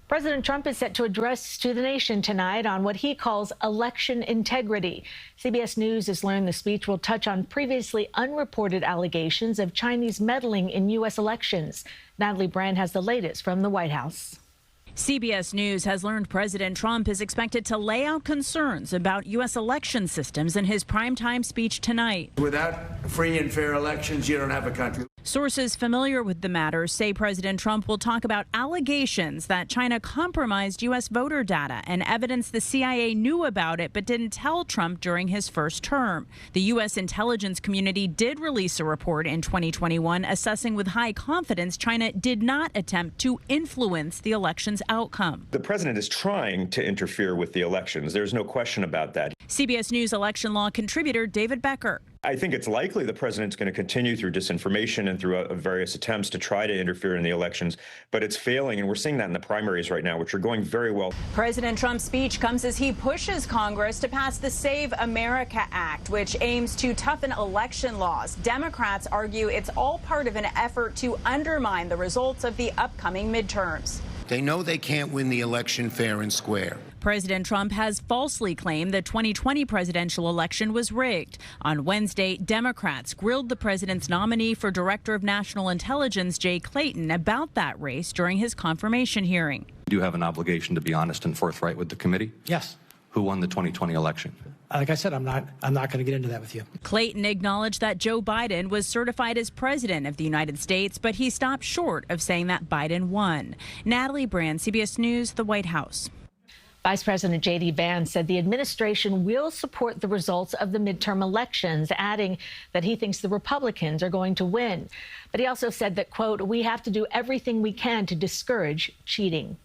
President Trump is set to address to the nation tonight on what he calls election integrity. CBS News has learned the speech will touch on previously unreported allegations of Chinese meddling in U.S. elections. Natalie Brand has the latest from the White House. CBS News has learned President Trump is expected to lay out concerns about U.S. election systems in his primetime speech tonight. Without free and fair elections, you don't have a country. Sources familiar with the matter say President Trump will talk about allegations that China compromised U.S. voter data and evidence the CIA knew about it but didn't tell Trump during his first term. The U.S. intelligence community did release a report in 2021 assessing with high confidence China did not attempt to influence the election's outcome. The president is trying to interfere with the elections. There's no question about that. CBS News election law contributor David Becker. I think it's likely the president's going to continue through disinformation and through various attempts to try to interfere in the elections, but it's failing, and we're seeing that in the primaries right now, which are going very well. President Trump's speech comes as he pushes Congress to pass the Save America Act, which aims to toughen election laws. Democrats argue it's all part of an effort to undermine the results of the upcoming midterms. They know they can't win the election fair and square. President Trump has falsely claimed the 2020 presidential election was rigged. On Wednesday, Democrats grilled the president's nominee for Director of National Intelligence, Jay Clayton, about that race during his confirmation hearing. You do have an obligation to be honest and forthright with the committee? Yes. Who won the 2020 election? Like I said, I'm not going to get into that with you. Clayton acknowledged that Joe Biden was certified as president of the United States, but he stopped short of saying that Biden won. Natalie Brand, CBS News, the White House. Vice President J.D. Vance said the administration will support the results of the midterm elections, adding that he thinks the Republicans are going to win. But he also said that, quote, we have to do everything we can to discourage cheating.